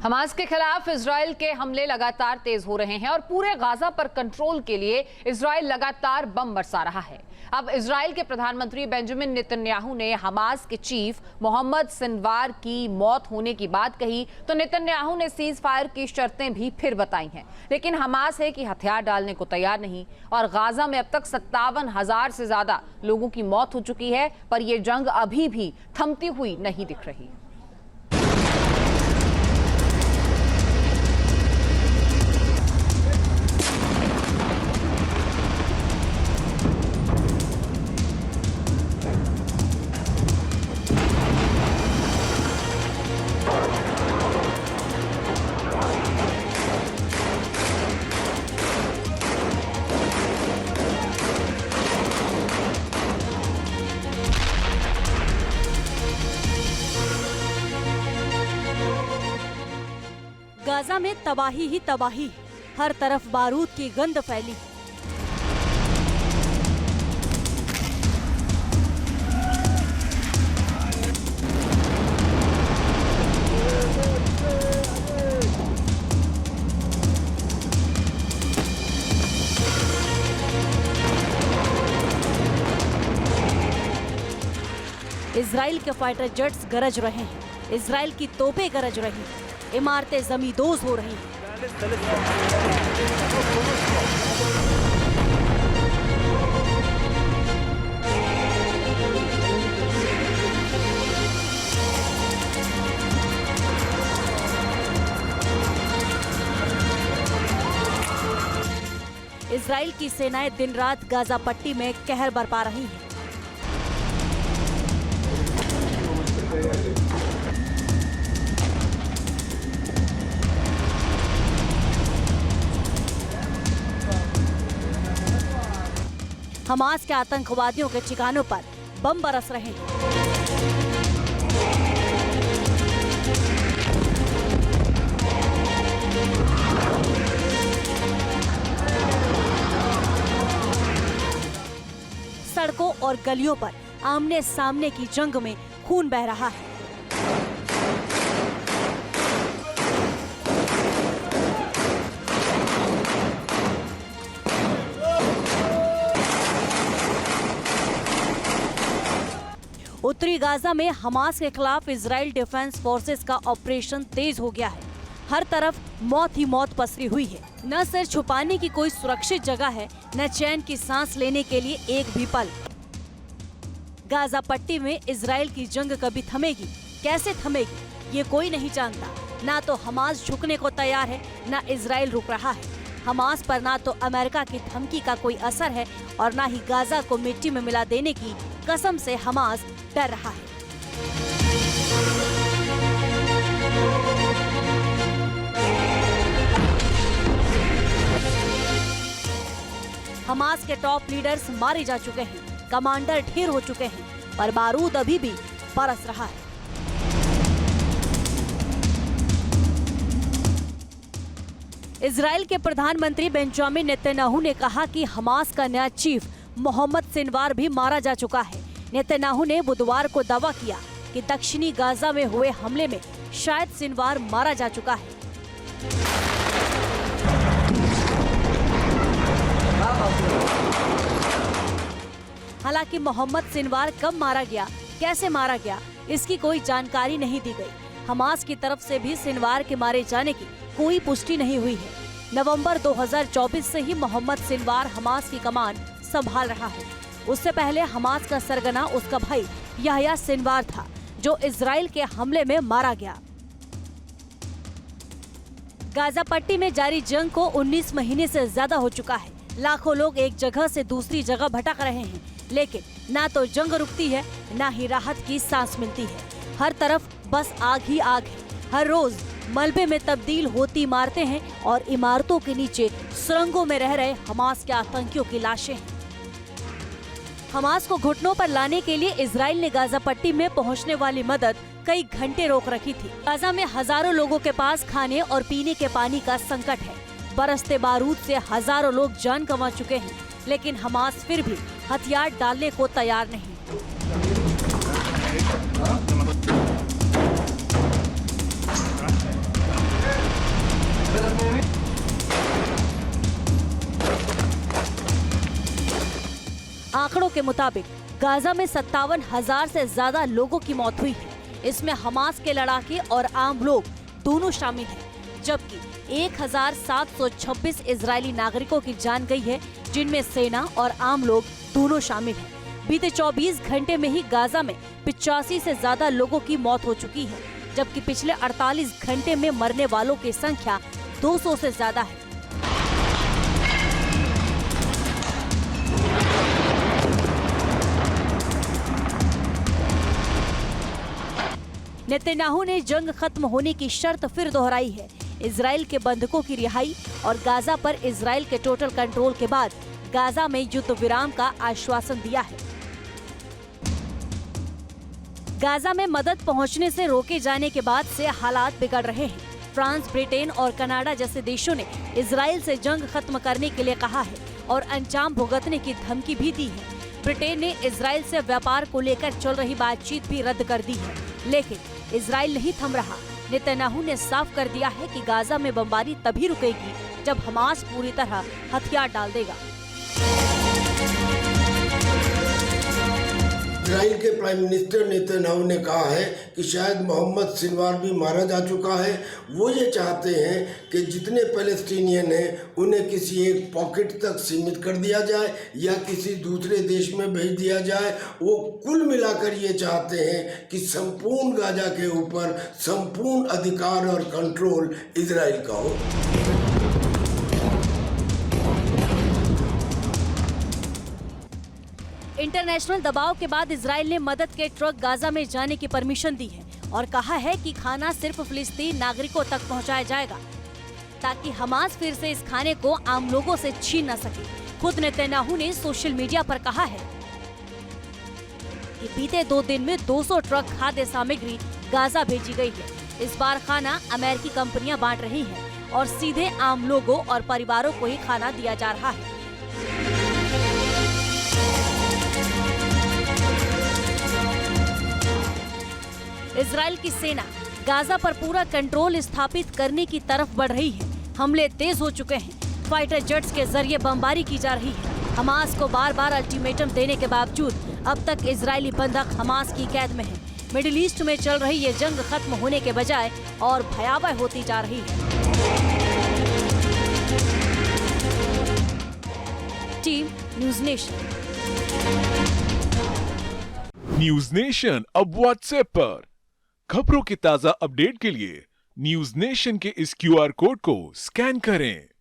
Hamas के खिलाफ Israel के हमले लगातार तेज हो रहे हैं और पूरे गाजा पर कंट्रोल के लिए इजराइल लगातार बम बरसा रहा है। अब इजराइल के प्रधानमंत्री बेंजामिन नेतन्याहू ने हमास के चीफ मोहम्मद सिनवार की मौत होने की बात कही तो नेतन्याहू ने सीज फायर की शर्तें भी फिर बताई हैं, लेकिन हमास है कि हथियार डालने को तैयार नहीं और गाजा में अब तक 57,000 से ज्यादा लोगों की मौत हो चुकी है, पर यह जंग अभी भी थमती हुई नहीं दिख रही। गाजा में तबाही ही तबाही, हर तरफ बारूद की गंध फैली। इजराइल के फाइटर जेट्स गरज रहे हैं, इजराइल की तोपें गरज रही हैं, इमारतें जमींदोज हो रही हैं। इजराइल की सेनाएं दिन रात गाजा पट्टी में कहर बरपा रही हैं। हमास के आतंकवादियों के ठिकानों पर बम बरस रहे हैं। सड़कों और गलियों पर आमने सामने की जंग में खून बह रहा है। उत्तरी गाजा में हमास के खिलाफ इजराइल डिफेंस फोर्सेस का ऑपरेशन तेज हो गया है। हर तरफ मौत ही मौत पसरी हुई है। न सिर छुपाने की कोई सुरक्षित जगह है, न चैन की सांस लेने के लिए एक भी पल। गाजा पट्टी में इजराइल की जंग कभी थमेगी, कैसे थमेगी, ये कोई नहीं जानता। ना तो हमास झुकने को तैयार है, न इजराइल रुक रहा है। हमास पर ना तो अमेरिका की धमकी का कोई असर है और न ही गाजा को मिट्टी में मिला देने की कसम से हमास डर रहा है। हमास के टॉप लीडर्स मारे जा चुके हैं, कमांडर ढेर हो चुके हैं, पर बारूद अभी भी बरस रहा है। इजराइल के प्रधानमंत्री बेंजामिन नेतन्याहू ने कहा कि हमास का नया चीफ मोहम्मद सिनवार भी मारा जा चुका है। नेतन्याहू ने बुधवार को दावा किया कि दक्षिणी गाजा में हुए हमले में शायद सिनवार मारा जा चुका है। हालांकि मोहम्मद सिनवार कब मारा गया, कैसे मारा गया, इसकी कोई जानकारी नहीं दी गई। हमास की तरफ से भी सिनवार के मारे जाने की कोई पुष्टि नहीं हुई है। नवंबर 2024 से ही मोहम्मद सिनवार हमास की कमान संभाल रहा है। उससे पहले हमास का सरगना उसका भाई याह्या सिनवार था, जो इजराइल के हमले में मारा गया। गाजा पट्टी में जारी जंग को 19 महीने से ज्यादा हो चुका है। लाखों लोग एक जगह से दूसरी जगह भटक रहे हैं, लेकिन ना तो जंग रुकती है, ना ही राहत की सांस मिलती है। हर तरफ बस आग ही आग है। हर रोज मलबे में तब्दील होती इमारतें हैं और इमारतों के नीचे सुरंगों में रह रहे हमास के आतंकियों की लाशें हैं। हमास को घुटनों पर लाने के लिए इजराइल ने गाजा पट्टी में पहुंचने वाली मदद कई घंटे रोक रखी थी। गाजा में हजारों लोगों के पास खाने और पीने के पानी का संकट है। बरसते बारूद से हजारों लोग जान गंवा चुके हैं, लेकिन हमास फिर भी हथियार डालने को तैयार नहीं। के मुताबिक गाजा में 57,000 से ज्यादा लोगों की मौत हुई है। इसमें हमास के लड़ाके और आम लोग दोनों शामिल हैं, जबकि 1,726 इजरायली नागरिकों की जान गई है, जिनमें सेना और आम लोग दोनों शामिल हैं। बीते 24 घंटे में ही गाजा में 85 से ज्यादा लोगों की मौत हो चुकी है, जबकि पिछले 48 घंटे में मरने वालों की संख्या 200 से ज्यादा है। नेतन्याहू ने जंग खत्म होने की शर्त फिर दोहराई है। इजराइल के बंधकों की रिहाई और गाजा पर इजराइल के टोटल कंट्रोल के बाद गाजा में युद्ध विराम का आश्वासन दिया है। गाजा में मदद पहुंचने से रोके जाने के बाद से हालात बिगड़ रहे हैं। फ्रांस, ब्रिटेन और कनाडा जैसे देशों ने इजराइल से जंग खत्म करने के लिए कहा है और अंजाम भुगतने की धमकी भी दी है। ब्रिटेन ने इजराइल से व्यापार को लेकर चल रही बातचीत भी रद्द कर दी है, लेकिन इजराइल नहीं थम रहा। नेतन्याहू ने साफ कर दिया है कि गाजा में बमबारी तभी रुकेगी जब हमास पूरी तरह हथियार डाल देगा। इजराइल के प्राइम मिनिस्टर नेतन्याहू ने कहा है कि शायद मोहम्मद सिनवार भी मारा जा चुका है। वो ये चाहते हैं कि जितने पैलेस्टीनियन हैं उन्हें किसी एक पॉकेट तक सीमित कर दिया जाए या किसी दूसरे देश में भेज दिया जाए। वो कुल मिलाकर ये चाहते हैं कि संपूर्ण गाजा के ऊपर संपूर्ण अधिकार और कंट्रोल इजराइल का हो। इंटरनेशनल दबाव के बाद इजराइल ने मदद के ट्रक गाजा में जाने की परमिशन दी है और कहा है कि खाना सिर्फ फिलिस्तीन नागरिकों तक पहुंचाया जाएगा, ताकि हमास फिर से इस खाने को आम लोगों से छीन न सके। खुद नेतन्याहू ने सोशल मीडिया पर कहा है कि बीते 2 दिन में 200 ट्रक खाद्य सामग्री गाजा भेजी गई है। इस बार खाना अमेरिकी कंपनियां बांट रही हैं और सीधे आम लोगों और परिवारों को ही खाना दिया जा रहा है। इजराइल की सेना गाजा पर पूरा कंट्रोल स्थापित करने की तरफ बढ़ रही है। हमले तेज हो चुके हैं। फाइटर जेट्स के जरिए बमबारी की जा रही है। हमास को बार बार अल्टीमेटम देने के बावजूद अब तक इजरायली बंधक हमास की कैद में हैं। मिडिल ईस्ट में चल रही ये जंग खत्म होने के बजाय और भयावह होती जा रही है। Team news nation. News nation अब व्हाट्सएप पर खबरों के ताजा अपडेट के लिए न्यूज़ नेशन के इस QR कोड को स्कैन करें।